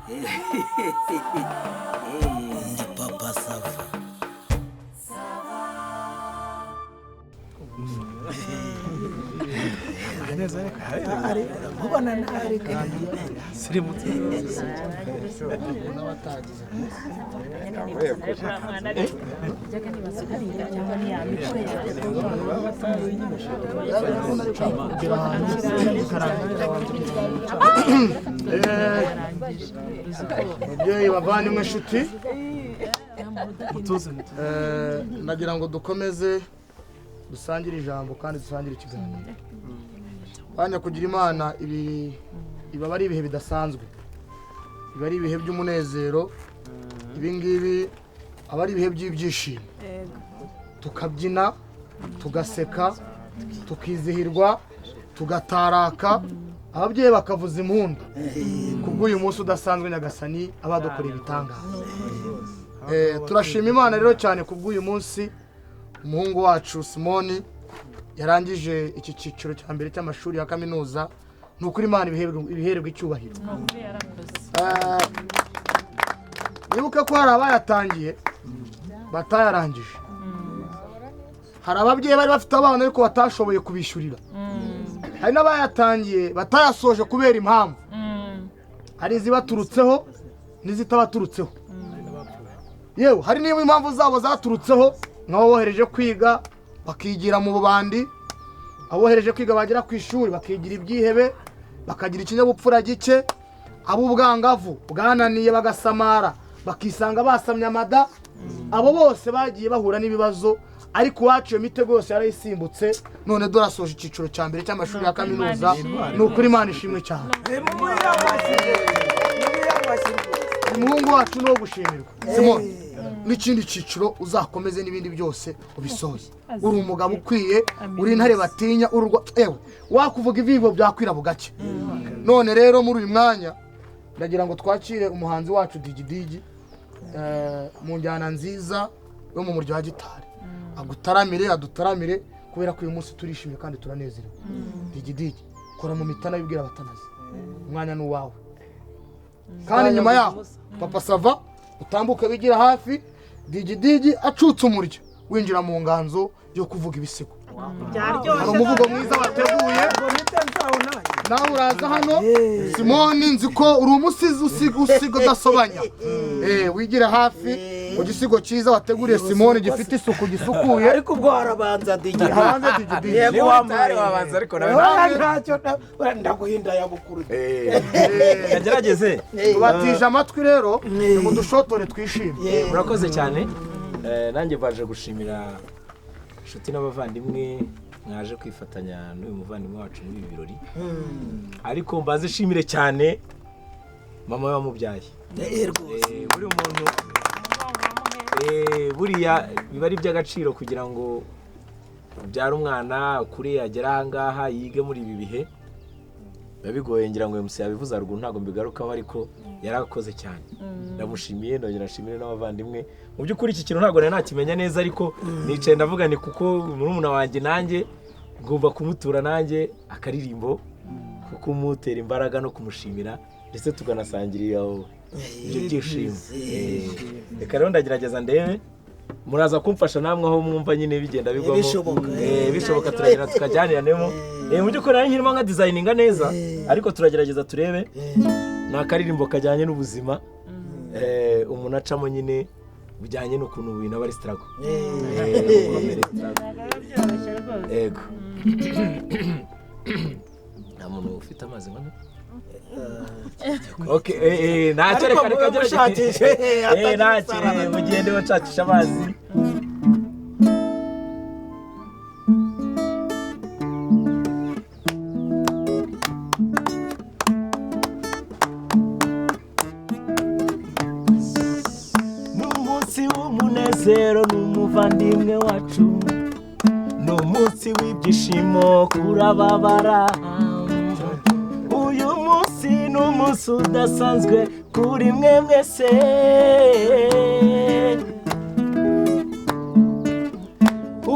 Ndi papa Sava. neza ari mubona nari siri mutse n'abatagize mubyeyi bavandimwe nshuti nagira ngo dukomeze dusangire ijambo kandi dusangire ikiganiro. Banya kugira Imana iba ari ibihe bidasanzwe, iba ari ibihe by'umunezero, ibi ngibi aba ari ibihe by'ibyishimo, tukabyina tugaseka tukizihirwa tugataraka, ababyeyi bakavuza impundu kubw'uyu munsi udasanzwe Nyagasani abadukoreye ibitangaza. Turashima Imana rero cyane kubw'uyu munsi umuhungu wacu Simoni yarangije iki cyiciro cya mbere cy'amashuri ya kaminuza. Nukuri Imana ibiherwe icyubahiro. Nibuka ko hari abayatangiye batayarangije, hari ababyeyi bari bafite abana ariko batashoboye kubishyurira, hari n'abayatangiye batayasoje kubera impamvu, hari izibaturutseho n'izitabaturutseho, yewe hari niba impamvu zabo zaturutseho nk'abo bohereje kwiga bakigira mu bubandi, abohereje kwiga bagera ku ishuri bakigira ibyihebe, bakagira ikinyabupfura gike, ab'ubwangavu bwananiye bagasamara bakisanga basamye amada. Abo bose bagiye bahura n'ibibazo, ariko uwacu iyo mitego yose yarayisimbutse, none durasoje icyiciro cya mbere cy'amashuri ya kaminuza. Ni ukuri Imana ishimwe cyane. Umuhungu wacu ni uwo gushimirwa. Simoni, n'ikindi cyiciro uzakomeze n'ibindi byose ubisoze. Uri umugabo ukwiye, uri intare batinya, ewe wakuvuga ivivo byakwira bugake. None rero muri uyu mwanya ndagira ngo twakire umuhanzi wacu Digidigi mu njyana nziza yo mu muryo wa gitari, agutaramire adutaramire kubera ko uyu munsi turishimye kandi turanezerewe. Digidigi kora mu mitana bibwira abatanazi, umwanya ni uwawe. Kandi nyuma yaho Papa Sava utambuke bigira hafi, Digidigi acutse umuryo winjira mu nganzo yo kuvuga ibisigo. Hari umuvugo mwiza wateguye, nawe uraza hano. Simoni, nzi ko uri umusizi usiga udasobanya, wigira hafi mu gisigo cyiza wateguriye Simoni gifite isuku gisukuye. Ariko ubwo harabanza Digidigi, yego wambaye wabanza ariko nawe ntacyo ndaguhinda yabukuru yagerageze tubatije amatwi rero mu dushotore twishimye. Murakoze cyane. Nanjye baje gushimira inshuti n'abavandimwe mwaje kwifatanya n'uyu muvandimwe wacu muri ibi birori, ariko mbaze shimire cyane mama wamubyaye. Buri muntu buriya biba ari by'agaciro kugira ngo ubyare umwana kuri agera aha ngaha yige muri ibi bihe. Biba bigoye, ngira ngo MC yabivuze haruguru ntabwo mbigarukaho, ariko yarakoze cyane. Ndamushimiye, ndongera nshimire n'abavandimwe. Mu by'ukuri iki kintu ntabwo nari nakimenya neza, ariko nicaye ndavuga ni kuko murumuna wanjye nanjye ngomba kumutura nanjye akaririmbo ko kumutera imbaraga no kumushimira, ndetse tuganasangirira ibyo byishimo. Reka rero ndagerageza ndebe muraza kumfasha namwe aho mwumva nyine bigenda bigwamo, bishoboka turagenda tukajyaniramo. Mu by'ukuri nari nkirimo nka designinga neza, ariko turagerageza turebe ni akaririmbo kajyanye n'ubuzima umuntu acamo nyine bijyanye n'ukuntu ibintu aba ari struggle. Yego. Nta muntu ufite amazi ngo okay, ntacyo reka gerageza ntacyo mugende bashakisha amazi. N'umunsi w'umunezero n'umuvandimwe wacu, n'umunsi w'ibyishimo kurababara. Uyu munsi n'umunsi udasanzwe kuri mwe mwese.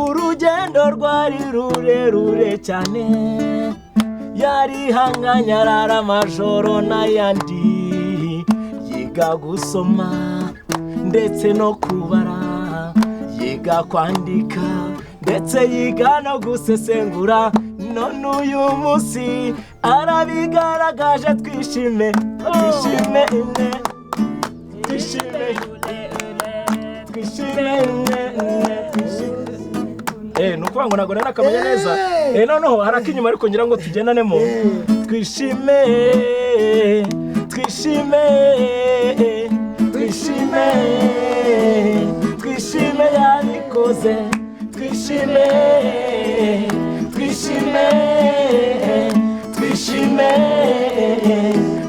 Urugendo rwari rurerure cyane, yarihanganye arara amajoro n'ayandi, yiga gusoma ndetse no kubara, yiga kwandika ndetse yiga no gusesengura, none uyu munsi arabigaragaje. Twishime twishime twishime twishime nukuvuga ngo ntabwo nari nakamenya neza. Noneho harakinyuma ariko ngira ngo tugendanemo. Twishime twishime twishime twishime yabikoze. Twishime twishime twishime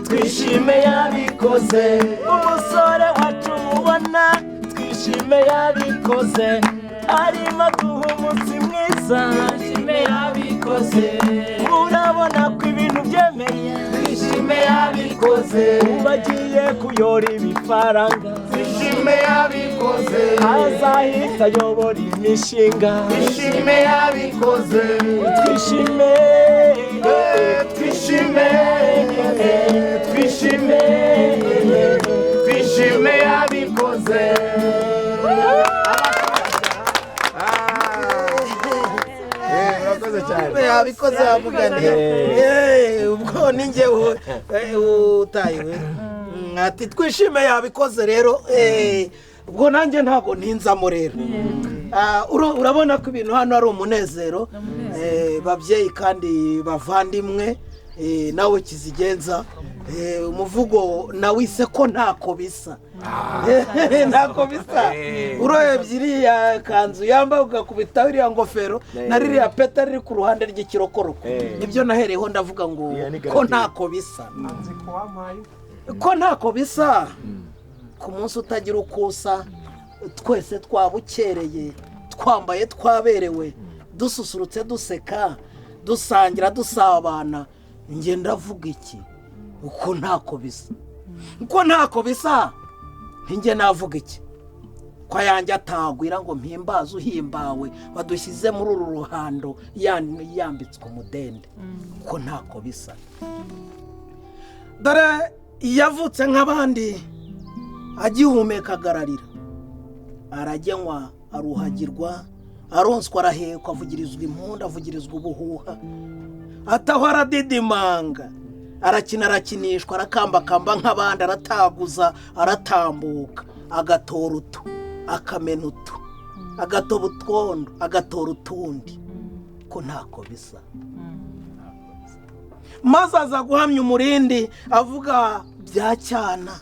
twishime yabikoze. Umusore wacu mubona twishime yabikoze, arimo duha umunsi mwiza. Twishime yabikoze, urabona ko ibintu byemeye. Twishime yabikoze, bagiye kuyora ibifaranga. Twishime yabikoze, azahita ayobora imishinga. Twishime yabikoze, twishime twishime twishime twishime yabikoze. yabikoze yavugane ubwo ninjye utayiwe ati twishime yabikoze. Rero ubwo nanjye ntago ntinzamo rero. Urabona ko ibintu hano ari umunezero. Babyeyi kandi bavandimwe, nawe Kizigenza, umuvugo nawise ko ntako bisa. Ntako bisa. Urebye iriya kanzu yambaye ugakubita iriya ngofero na ririya peta riri ku ruhande ry'ikirokoroko, nibyo nahereyeho ndavuga ngo ko ntako bisa. Ko ntako bisa. Ku munsi utagira ukusa, twese twabukereye, twambaye twaberewe, dususurutse duseka, dusangira dusabana, nge ndavuga iki? Uko ntako bisa. Uko ntako bisa, nge navuga iki? Kwa yanjye atagwira ngo mpimbaze uhimbawe, badushyize muri uru ruhando yambitswe umudende. Uko ntako bisa. Dore yavutse nk'abandi, agihumeka agararira, aragenywa aruhagirwa, aronswa arahekwa, avugirizwa impundu, avugirizwa ubuhuha, ataho aradidimanga, arakina arakinishwa, arakambakamba nk'abandi, arataguza aratambuka, agatora utu akamena utu, agatoba utwondo agatora utundi. Ko ntako bisa. Maze aza guhamya umurindi avuga bya cyana,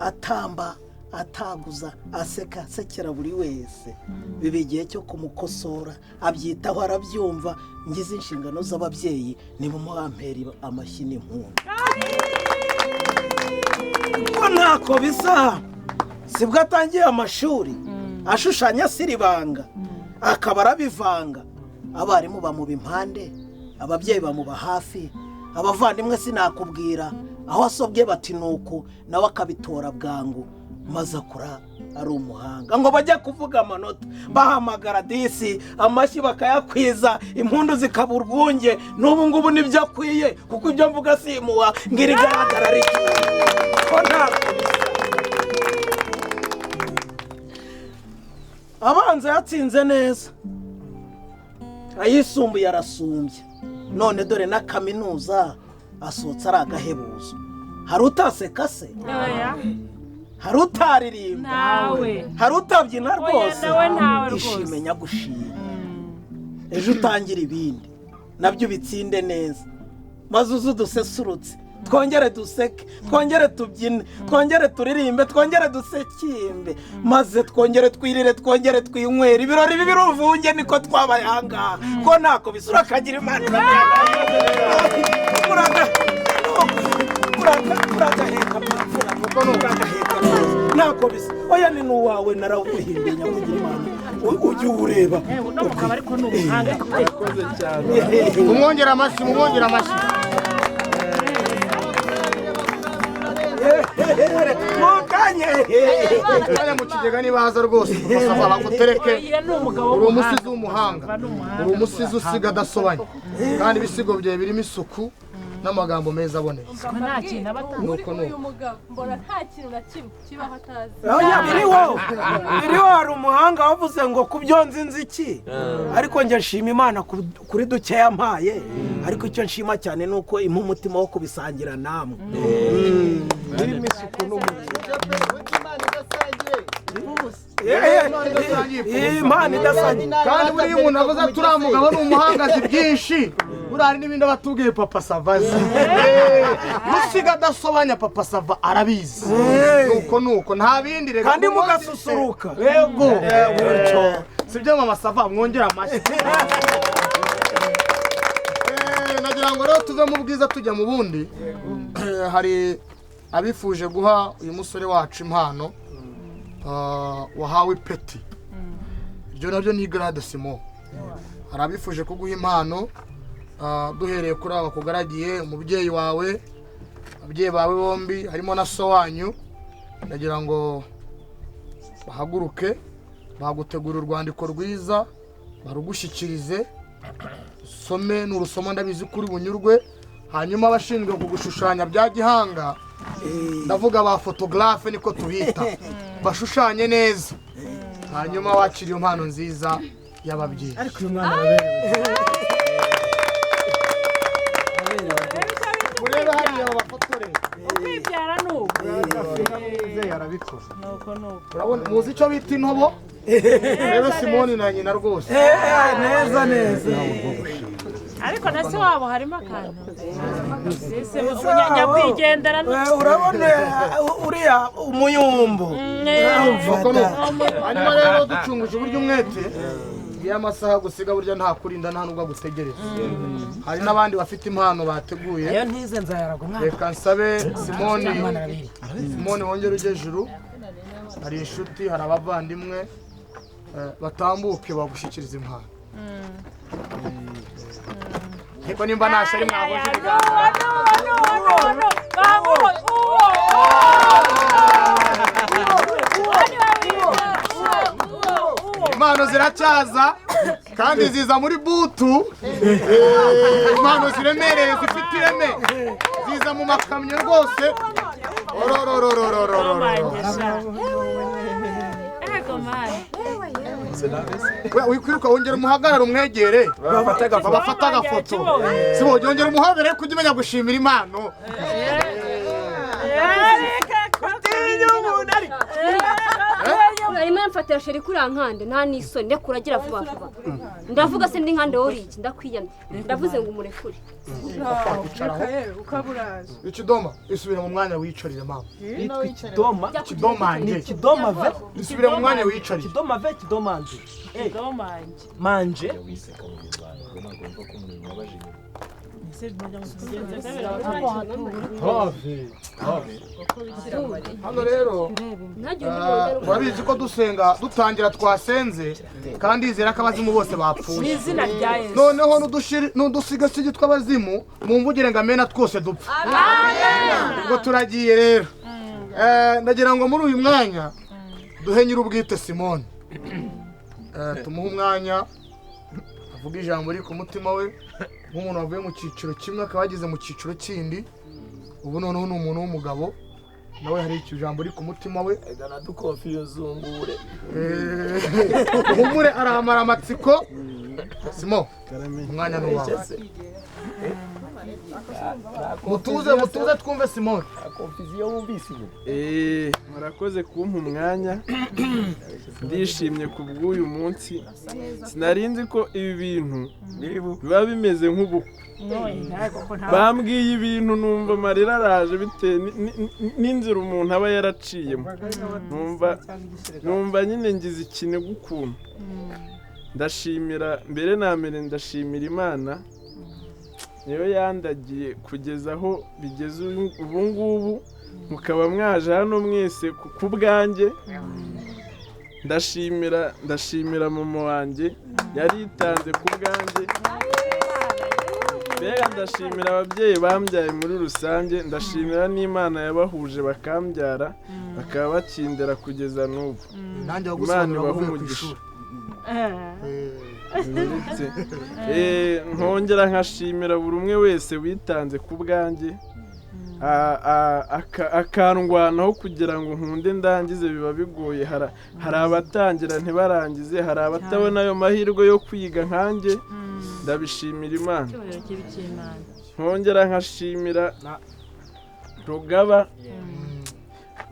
atamba ataguza, aseka asekera buri wese. Biba igihe cyo kumukosora, abyitaho arabyumva. Ngize inshingano z'ababyeyi, nimumuhampera amashyi n'impundu. Ko ntako bisa. Sibwo atangiye amashuri, ashushanya siribanga, akaba arabivanga. Abarimu bamuba impande, ababyeyi bamuba hafi, abavandimwe sinakubwira. Aho asobye bati nuko, nawe akabitora bwangu. Maze akura ari umuhanga. Ngo bajya kuvuga amanota, bahamagara disi, amashyi bakayakwiza, impundu zikaba urwunge. N'ubu ngubu nibyo akwiye, kuko ibyo mvuga simuha ngirigaragara ari ko ntako bisa. Abanza yatsinze neza, ayisumbuye arasumbye, none dore na kaminuza asohotse ari agahebuzo. Hari utaseka se? Hari utaririmba? Nawe. Hari utabyina rwose? Nawe rwose. Ishime nyagushima. Ejo utangira ibindi nabyo bitsinde neza, maze uzudusesurutse, twongere duseke, twongere tubyine, twongere turirimbe, twongere dusekimbe, maze twongere twirire, twongere twinywera. Ibirori bibiruvunge niko twabaye ahangaha. Ko ntako bisura akagira Imana uragaheka mapfura, kuko nuragaheka ntako bisa. Oya ni nuwawe narawuhimbye nyakugira Imana, ujye ureba. Ukaba ariko n'umuhanga. Mumwongera amashyi, mumwongera amashyi. Mukanye Aya mu kigega nibaza rwose basaba bagutereke. Uri umusizi w'umuhanga, uri umusizi usiga adasobanye, kandi ibisigo bye birimo isuku, n'amagambo meza aboneye nta kintu aba atazi nuko uyu mugabo mbona nta kintu na kimwe kibaho atazi biriho hari umuhanga wavuze ngo ku byo nzi iki ariko njye nshima imana kuri dukeya mpaye ariko icyo nshima cyane ni uko impa umutima wo kubisangira namwe birimo isuku n'umuco impano idasangiye kandi buriya umuntu avuze ati uriya mugabo ni umuhanga azi byinshi buriya hari n'ibindi aba atubwiye papa sava azi usiga adasobanya papa sava arabizi nuko nta bindi reka kandi mugasusuruka yego si byo mama sava mwongera amashyi nagira ngo rero tuve mu bwiza tujya mu bundi hari abifuje guha uyu musore wacu impano wahawe ipeti ibyo nabyo ni grade Simon hari abifuje kuguha impano duhereye kuri aba bakugaragiye umubyeyi wawe ababyeyi bawe bombi harimo na so wanyu nagira ngo bahaguruke bagutegura urwandiko rwiza barugushyikirize some n'urusomo ndabizi kuri bunyurwe hanyuma abashinzwe kugushushanya bya gihanga ndavuga ba photographe niko tubita bashushanye neza hanyuma wakiriye impano nziza y'ababyeyi ariko uyu mwana araberewe murebe hariya babafotore ukwibyara n'ubu yarabikoze nuko urabona muzi icyo bita intobo rero Simoni na nyina rwose neza ariko na se wabo harimo akantu nyakwigendera urabona uriya umuyumbo hanyuma rero ducunguje uburyo umwete iyo amasaha gusiga burya nta kurinda nta nubwo agutegereza hari n'abandi bafite impano bateguye iyo ntize nzayaraga umwana reka nsabe Simoni wongere ujye juru hari inshuti hari abavandimwe batambuke bagushyikiriza impano ariko nimba ntashye ari mwahoze impano ziracyaza kandi ziza muri butu impano ziremereye zifite ireme ziza mu makamyo rwose wikwiruka wongera umuhagarare umwegere babafata agafoto si bo yongera umuhagarare kujya umenya gushimira impano arimo yamfatira sheri kuri nkande nta n'isoni ndekura agira vuba vuba ndavuga se ndi nkande wowe iki ndakwiyamye ndavuze ngo umurekure ikidoma isubira mu mwanya wiyicarire mama Yitwa ikidoma. ikidomanje Ikidoma ve. isubira mu mwanya wiyicarire Ikidoma ve kidomanje. domanje Manje. hano rero urabizi ko dusenga dutangira twasenze kandi izera ko abazimu bose bapfuye izina rya Yesu noneho n'udusigasigi tw'abazimu mumvugire ngo amena twose dupfa ubwo turagiye rero ndagira ngo muri uyu mwanya duhe nyir'ubwite Simoni tumuhe umwanya avuga ijambo riri ku mutima we nk'umuntu wavuye mu cyiciro kimwe akaba yageze mu cyiciro kindi ubu noneho ni umuntu w'umugabo nawe hari ijambo riri ku mutima we Egana dukofi yuzungure. humure arahamara amatsiko Simo umwanya ni uwawe mutuze twumve Simoni Confusion wumvise ubu. murakoze kumpa umwanya ndishimye ku bw'uyu munsi sinarinzi ko ibi bintu biba bimeze nk'ubukwe bambwiye ibintu numva amarira araje bitewe n'inzira umuntu aba yaraciyemo numva nyine ngize ikintu ukuntu ndashimira mbere na mbere ndashimira Imana niyo yandagiye kugeza aho bigeze ubu ngubu mukaba mwaje hano mwese ku bwanjye ndashimira mama wanjye yaritanze ku bwanjye mbega ndashimira ababyeyi bambyaye muri rusange ndashimira n'Imana yabahuje bakambyara bakaba bakindera kugeza n'ubu nanjye Imana ibaha umugisha nkongera nkashimira buri umwe wese witanze ku bwanjye akandwanaho kugira ngo nkunde ndangize biba bigoye. Hari abatangira ntibarangize, hari abatabona ayo mahirwe yo kwiga nkanjye. Ndabishimira Imana. Nkongera nkashimira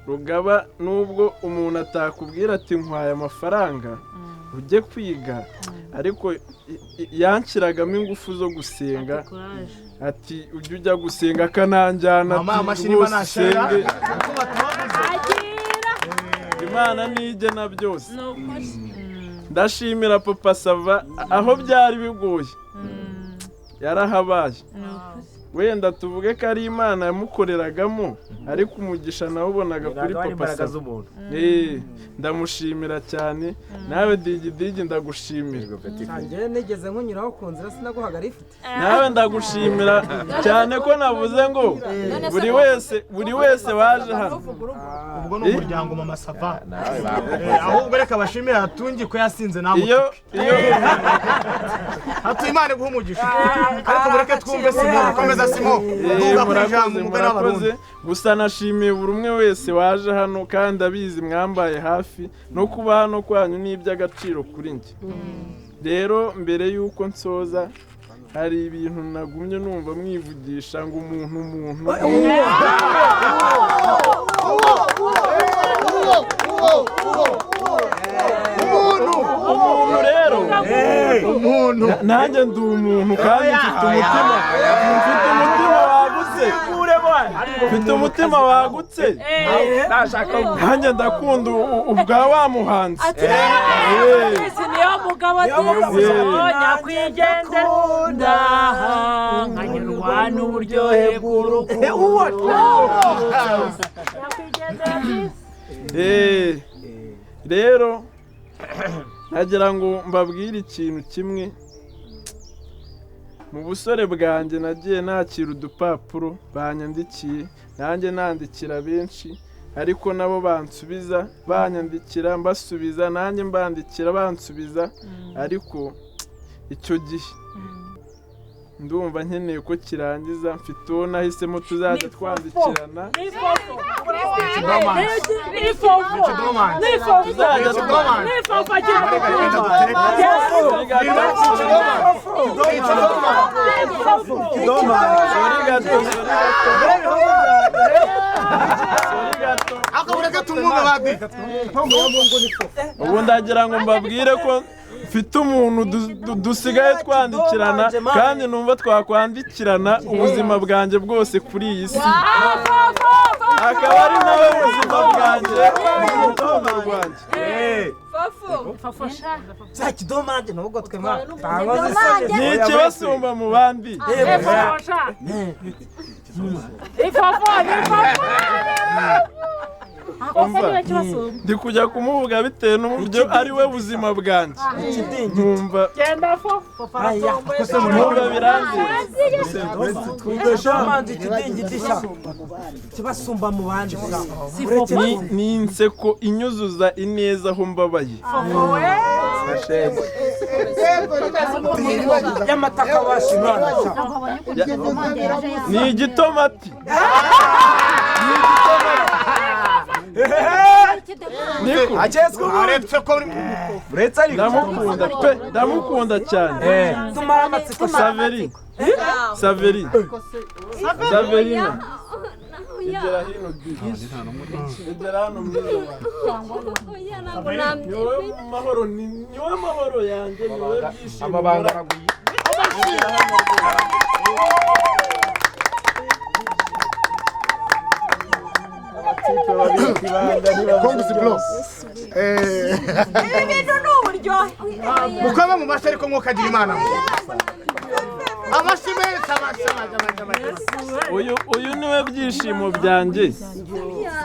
Rugaba nubwo umuntu atakubwira ati nkwaye amafaranga ujye kwiga, ariko yanshyiragamo ingufu zo gusenga, ati ujye ujya gusenga akananjyana ati rwose usenge, Imana nigena byose. Ndashimira Papa Sava aho byari bigoye yarahabaye. Wenda tuvuge ko ari Imana yamukoreragamo, ariko umugisha nawubonaga kuri Papa Sava. Ndamushimira cyane. Nawe Digi ndagushimira. Njye nigeze nkunyuraho ku nzira sinaguhaga ifite. Nawe ndagushimira cyane ko navuze ngo buri wese waje hano. Ubwo ni umuryango Mama Sava. Ahubwo reka bashimira Hatungi ko yasinze nawe. Hatu Imana guha umugisha. Ariko mureke twumve Simo, komeza Simo. Murakoze. Gusa nashimiye buri umwe wese waje hano, kandi abizi mwambaye hafi, no kuba hano kwanyu ni iby'agaciro kuri njye. Rero mbere y'uko nsoza, hari ibintu nagumye numva mwivugisha ngo umuntu rero nanjye ndi umuntu, kandi mfite umutima wagutse, nanjye ndakunda ubwa wa muhanzi. niyo mugabo nyakwigendera nkanyurwa n'uburyohe bw'urukundo. Rero nagira ngo mbabwire ikintu kimwe. Mu busore bwanjye nagiye nakira udupapuro banyandikiye, nanjye nandikira benshi, ariko nabo bansubiza, banyandikira mbasubiza, nanjye mbandikira bansubiza, ariko icyo gihe ndumva nkeneye ko kirangiza. Mfite uwo nahisemo tuzajya twandikirana, ubu ndagira ngo mbabwire ko mfite umuntu dusigaye twandikirana, kandi numva twakwandikirana ubuzima bwanjye bwose kuri iyi si, akaba ari nawe ubuzima bwanjye n'urukundo rwanjye. Ni ikibasumba mu bandi. Ndi kujya kumuvuga bitewe n'uburyo ari we buzima bwanjye. Nkumva Kibasumba mu bandi. ni inseko inyuzuza ineza aho mbabaye. Y'amataka bashimana. Ni igitomati. Ndamukunda cyane. Saverina. Igera hino igera hano niwe mahoro yanjye, niwe byishimo. ibintu ni uburyohe. mukaba mu mashyi ariko mwokagira Imana. Uyu niwe byishimo byanjye,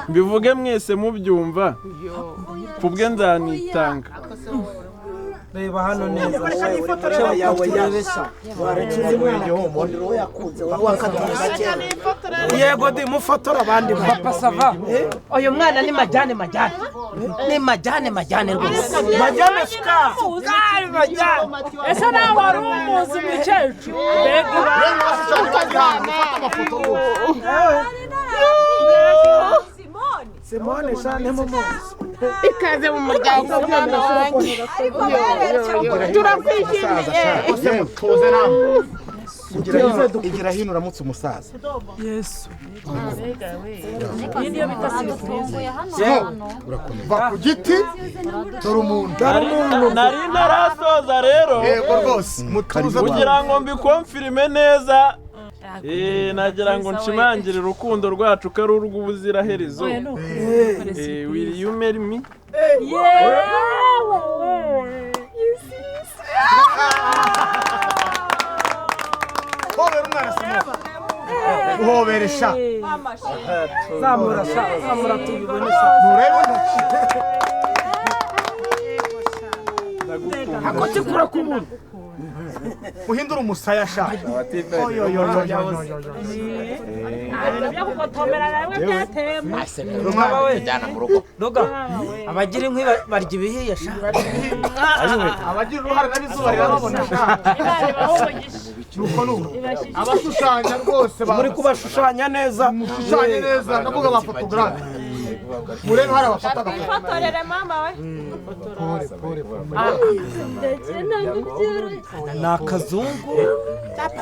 mbivuge mwese mubyumva, kubwe nzanitanga. reba hano neza yego di mufotora abandi papa sava uyu mwana ni majyane rwose majyane sika ese nawe wari umuzi umukecuru Simone shane mumuzi ikaze mu muryango w'umwana wanjye turakwishimiye tuze namwe igira hino uramutse umusaza yesu va ku giti dore umuntu nari ntarasoza rero yego rwose mutuze kugira ngo mbikomfirime neza nagira ngo nshimangire urukundo rwacu ko ari urw'ubuziraherezo will you marry me hobera umwana simo guhoberesha zamura tubibone nturebe intoki akotsikura kubura uhindura umusaya ashaje doga abagira inkwi barya ibihiye sha abagira uruhare n'abizuba rirababona abashushanya rwose muri kubashushanya neza mushushanye neza ndavuga ba fotogarafe murebe hari abafata Fotorere mama we. ni akazungu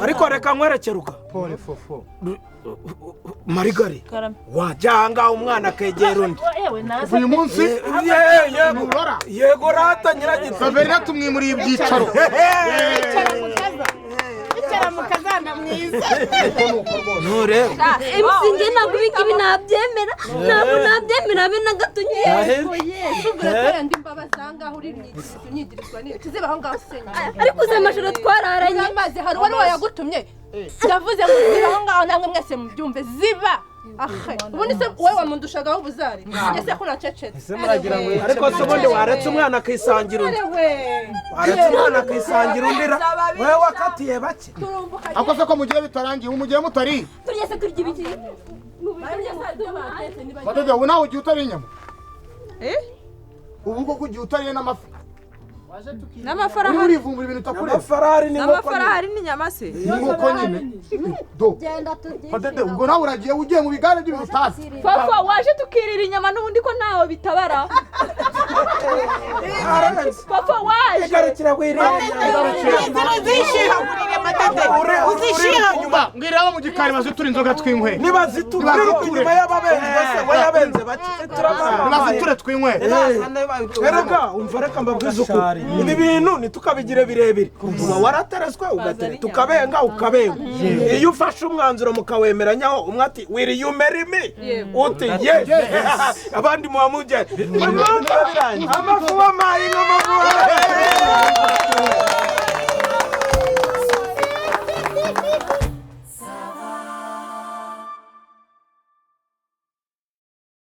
ariko reka nkwerekeruka marigari wajyanga umwana akegera undi uyu munsi yego rata nyiragitse saverina tumwimuriye ibyicaro icara mu kazana mwiza nturebe emusinge ntabwo ibi ngibi nabyemera be na gato Ndi mbabazi ahangaha uri unyigirizwa n'iyo tuzeba aho ngaho usenya ariko uzi amajoro twararanye amazi hari uwari wayagutumye ndavuze ngo ziba aho ngaho namwe mwese mubyumve ziba ubundi se wowe wamundushagaho ubuzare ese ko nacecetse ariko se ubundi waretse umwana akisangira undi wewe wakatiye bake ako se ko mugiye bitarangiye umugiye mutari turiye se kurya ibiki badede ubu nawe ugiye utari inyama ubu koko ugiye utariye n'amafi n'amafaranga urivumbura ibintu utakureba n'amafaranga n'inyama se nk'uko nyine do badede ubwo nawe uragiye ugiye mu bigare by'ibintu utazi papa waje tukirira inyama n'ubundi ko ntawe bitabara papa waje garukira uzishiha nyuma mbwira abo mu gikari bazitura inzoga twinkwe nibazitura inyuma y'ababenzi bose wayabenze bake baziture twinkwe erega umva reka mbabwize ukuri ibi bintu ntitukabigire birebire uba waratereswe ugatera tukabenga ukabenga iyo ufashe umwanzuro mukawemeranyaho umwe ati will you marry me uti yes abandi muba mujye amafu w'amayi n'amafu